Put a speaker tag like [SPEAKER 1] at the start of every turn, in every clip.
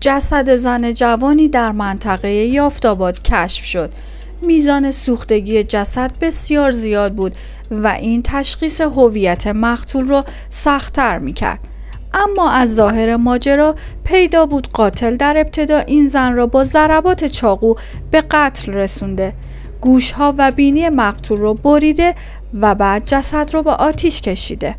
[SPEAKER 1] جسد زن جوانی در منطقه یافت‌آباد کشف شد. میزان سوختگی جسد بسیار زیاد بود و این تشخیص هویت مقتول را سخت‌تر می‌کرد. اما از ظاهر ماجرا پیدا بود قاتل در ابتدا این زن را با ضربات چاقو به قتل رسونده، گوش‌ها و بینی مقتول را بریده و بعد جسد را به آتش کشیده.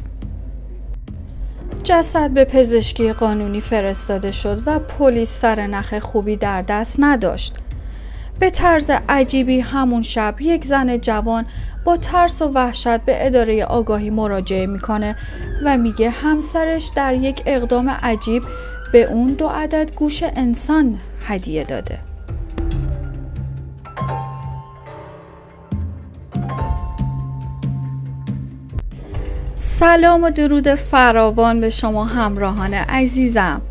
[SPEAKER 1] جسد به پزشکی قانونی فرستاده شد و پلیس سرنخ خوبی در دست نداشت. به طرز عجیبی همون شب یک زن جوان با ترس و وحشت به اداره آگاهی مراجعه میکنه و میگه همسرش در یک اقدام عجیب به اون 2 عدد گوش انسان هدیه داده. سلام و درود فراوان به شما همراهان عزیزم.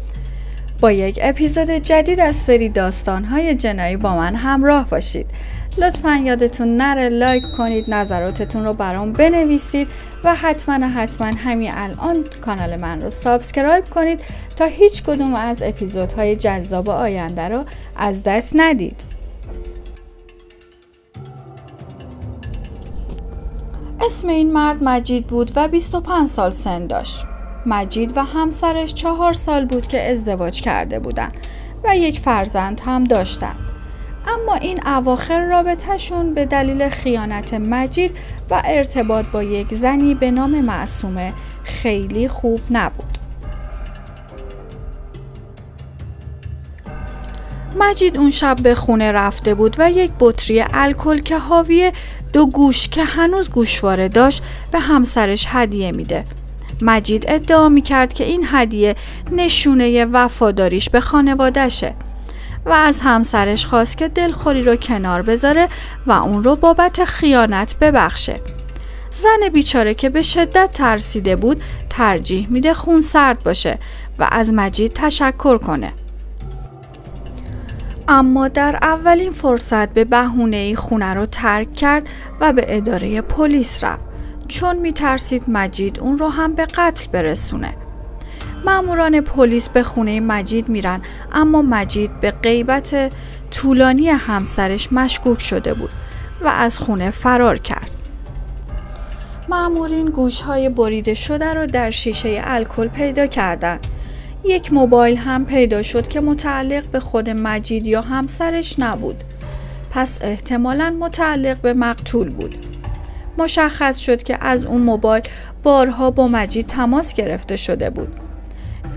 [SPEAKER 1] با یک اپیزود جدید از سری داستان‌های جنایی با من همراه باشید. لطفاً یادتون نره لایک کنید، نظراتتون رو برام بنویسید و حتما همین الان کانال من رو سابسکرایب کنید تا هیچ کدوم از اپیزودهای جذاب آینده رو از دست ندید. اسم این مرد مجید بود و 25 سال سن داشت. مجید و همسرش 4 سال بود که ازدواج کرده بودند و یک فرزند هم داشتند. اما این اواخر رابطه‌شون به دلیل خیانت مجید و ارتباط با یک زنی به نام معصومه خیلی خوب نبود. مجید اون شب به خونه رفته بود و یک بطری الکل که حاوی 2 گوش که هنوز گوشواره داشت به همسرش هدیه میده. مجید ادعا میکرد که این هدیه نشونه وفاداریش به خانواده‌شه و از همسرش خواست که دلخوری رو کنار بذاره و اون رو بابت خیانت ببخشه. زن بیچاره که به شدت ترسیده بود ترجیح میده خون سرد باشه و از مجید تشکر کنه. اما در اولین فرصت به بهونه‌ای خونه رو ترک کرد و به اداره پلیس رفت چون میترسید مجید اون رو هم به قتل برسونه. ماموران پلیس به خونه مجید میرن اما مجید به غیبت طولانی همسرش مشکوک شده بود و از خونه فرار کرد. مامورین گوش‌های بریده شده رو در شیشه الکل پیدا کردند. یک موبایل هم پیدا شد که متعلق به خود مجید یا همسرش نبود. پس احتمالاً متعلق به مقتول بود. مشخص شد که از اون موبایل بارها با مجید تماس گرفته شده بود.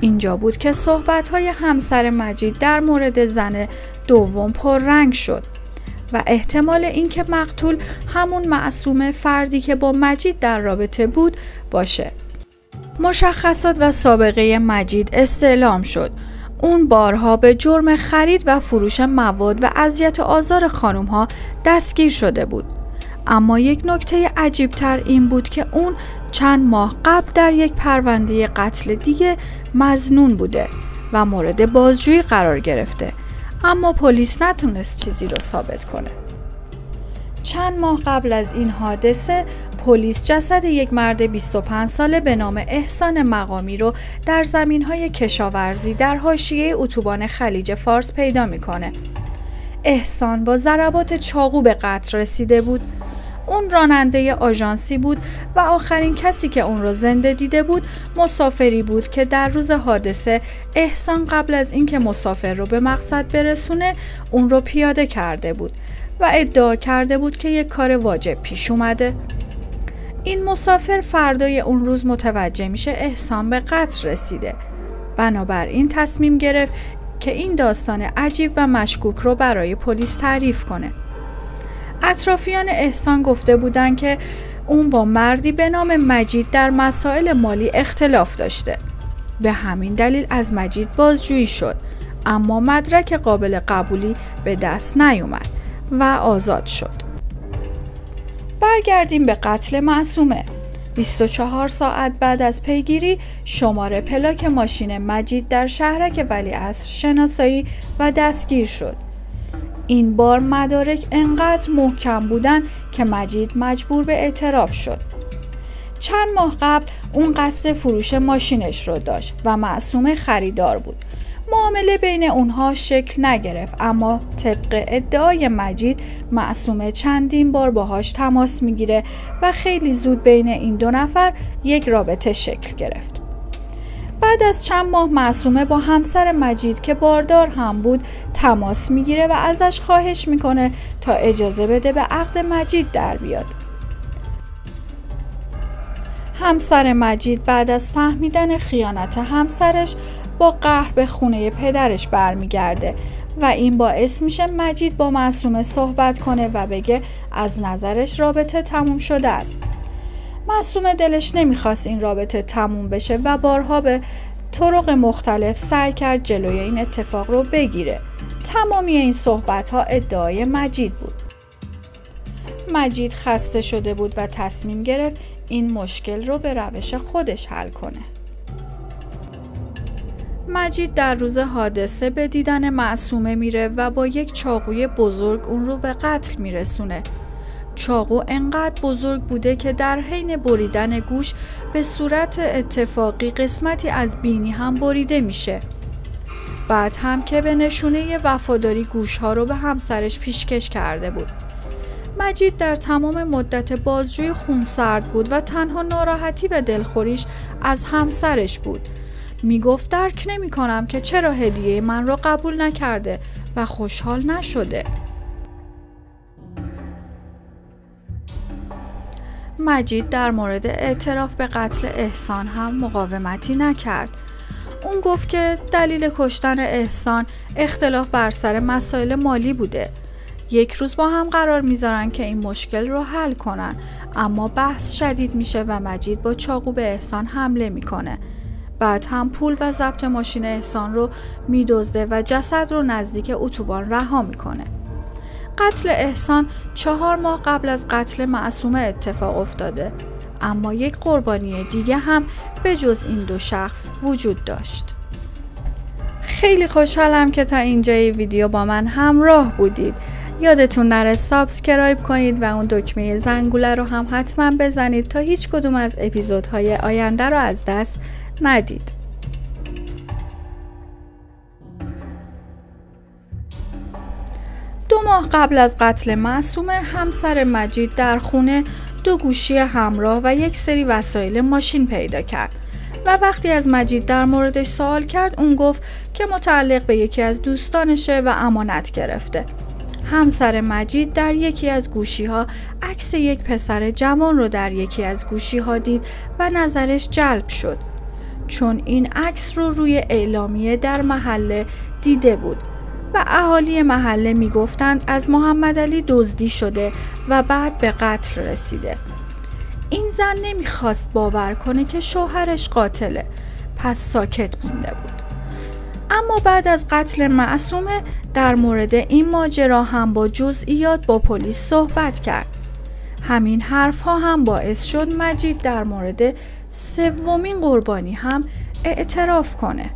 [SPEAKER 1] اینجا بود که صحبت‌های همسر مجید در مورد زن دوم پررنگ شد و احتمال اینکه مقتول همون معصومه فردی که با مجید در رابطه بود باشه. مشخصات و سابقه مجید استعلام شد. اون بارها به جرم خرید و فروش مواد و اذیت و آزار خانم‌ها دستگیر شده بود. اما یک نکته عجیب‌تر این بود که اون چند ماه قبل در یک پرونده قتل دیگه مظنون بوده و مورد بازجویی قرار گرفته، اما پلیس نتونست چیزی رو ثابت کنه. چند ماه قبل از این حادثه پلیس جسد یک مرد 25 ساله به نام احسان مقامی رو در زمین‌های کشاورزی در حاشیه اتوبان خلیج فارس پیدا می‌کنه. احسان با ضربات چاقو به قتل رسیده بود. اون راننده آژانسی بود و آخرین کسی که اون رو زنده دیده بود مسافری بود که در روز حادثه احسان قبل از اینکه مسافر رو به مقصد برسونه اون رو پیاده کرده بود و ادعا کرده بود که یک کار واجب پیش اومده. این مسافر فردای اون روز متوجه میشه احسان به قتل رسیده. بنابراین تصمیم گرفت که این داستان عجیب و مشکوک رو برای پلیس تعریف کنه. اطرافیان احسان گفته بودن که اون با مردی به نام مجید در مسائل مالی اختلاف داشته. به همین دلیل از مجید بازجویی شد، اما مدرک قابل قبولی به دست نیومد و آزاد شد. برگردیم به قتل معصومه. 24 ساعت بعد از پیگیری شماره پلاک ماشین مجید در شهرک ولیعصر شناسایی و دستگیر شد. این بار مدارک انقدر محکم بودن که مجید مجبور به اعتراف شد. چند ماه قبل اون قصد فروش ماشینش رو داشت و معصومه خریدار بود. معامله بین اونها شکل نگرفت، اما طبق ادعای مجید معصومه چندین بار باهاش تماس میگیره و خیلی زود بین این دو نفر یک رابطه شکل گرفت. بعد از چند ماه معصومه با همسر مجید که باردار هم بود تماس میگیره و ازش خواهش میکنه تا اجازه بده به عقد مجید در بیاد. همسر مجید بعد از فهمیدن خیانت همسرش با قهر به خونه پدرش برمیگرده و این باعث میشه مجید با معصومه صحبت کنه و بگه از نظرش رابطه تموم شده است. معصومه دلش نمیخواست این رابطه تموم بشه و بارها به طرق مختلف سعی کرد جلوی این اتفاق رو بگیره. تمامی این صحبت ها ادعای مجید بود. مجید خسته شده بود و تصمیم گرفت این مشکل رو به روش خودش حل کنه. مجید در روز حادثه به دیدن معصومه میره و با یک چاقوی بزرگ اون رو به قتل میرسونه. چاقو انقدر بزرگ بوده که در حین بریدن گوش به صورت اتفاقی قسمتی از بینی هم بریده میشه. بعد هم که به نشونه وفاداری گوشها رو به همسرش پیشکش کرده بود. مجید در تمام مدت بازجویی خونسرد بود و تنها ناراحتی و دلخوریش از همسرش بود. میگفت درک نمی کنم که چرا هدیه من را قبول نکرده و خوشحال نشده. مجید در مورد اعتراف به قتل احسان هم مقاومتی نکرد. اون گفت که دلیل کشتن احسان اختلاف بر سر مسائل مالی بوده. یک روز با هم قرار میذارن که این مشکل رو حل کنن، اما بحث شدید میشه و مجید با چاقو به احسان حمله میکنه. بعد هم پول و ضبط ماشین احسان رو میدزده و جسد رو نزدیک اتوبان رها میکنه. قتل احسان 4 ماه قبل از قتل معصومه اتفاق افتاده، اما یک قربانی دیگه هم به جز این دو شخص وجود داشت. خیلی خوشحالم که تا اینجای ویدیو با من همراه بودید. یادتون نره سابسکرایب کنید و اون دکمه زنگوله رو هم حتما بزنید تا هیچ کدوم از اپیزودهای آینده رو از دست ندید. 2 ماه قبل از قتل معصومه همسر مجید در خونه 2 گوشی همراه و یک سری وسایل ماشین پیدا کرد و وقتی از مجید در موردش سوال کرد اون گفت که متعلق به یکی از دوستانشه و امانت گرفته. همسر مجید در یکی از گوشی‌ها عکس یک پسر جوان رو در یکی از گوشی‌ها دید و نظرش جلب شد، چون این عکس رو روی اعلامیه در محله دیده بود و اهالی محله میگفتند از محمد علی دزدی شده و بعد به قتل رسیده. این زن نمیخواست باور کنه که شوهرش قاتله، پس ساکت مونده بود. اما بعد از قتل معصومه در مورد این ماجرا هم با جزئیات با پلیس صحبت کرد. همین حرف ها هم باعث شد مجید در مورد 3مین قربانی هم اعتراف کنه.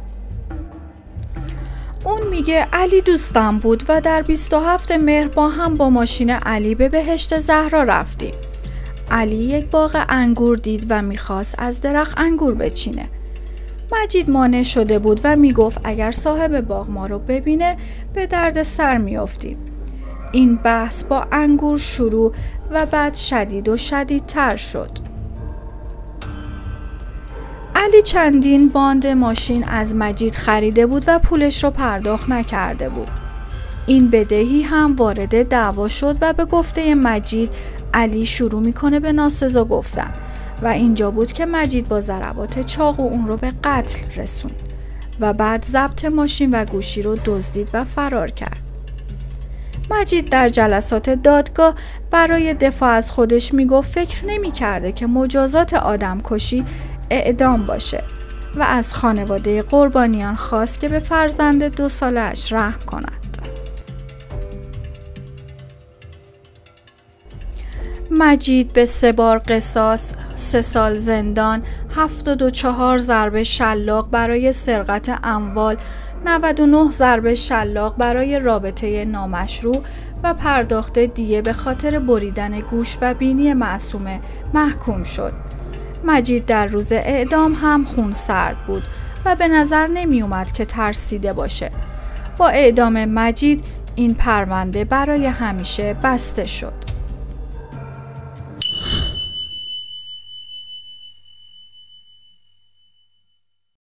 [SPEAKER 1] اون میگه علی دوستم بود و در 27 مهر با هم با ماشین علی به بهشت زهرا رفتیم. علی یک باغ انگور دید و میخواست از درخت انگور بچینه. مجید مانع شده بود و میگفت اگر صاحب باغ ما رو ببینه به درد سر میافتیم. این بحث با انگور شروع و بعد شدید و شدیدتر شد. علی چندین باند ماشین از مجید خریده بود و پولش رو پرداخت نکرده بود. این بدهی هم وارد دعوا شد و به گفته مجید علی شروع میکنه به ناسزا گفتن و اینجا بود که مجید با ضربات چاقو اون رو به قتل رسوند و بعد ضبط ماشین و گوشی رو دزدید و فرار کرد. مجید در جلسات دادگاه برای دفاع از خودش میگفت فکر نمی‌کرده که مجازات آدمکشی اعدام باشه و از خانواده قربانیان خواست که به فرزند 2 ساله‌اش رحم کند. مجید به 3 بار قصاص، 3 سال زندان، 74 ضربه شلاق برای سرقت اموال، 99 ضربه شلاق برای رابطه نامشروع و پرداخت دیه به خاطر بریدن گوش و بینی معصومه محکوم شد. مجید در روز اعدام هم خونسرد بود و به نظر نمی اومد که ترسیده باشه. با اعدام مجید این پرونده برای همیشه بسته شد.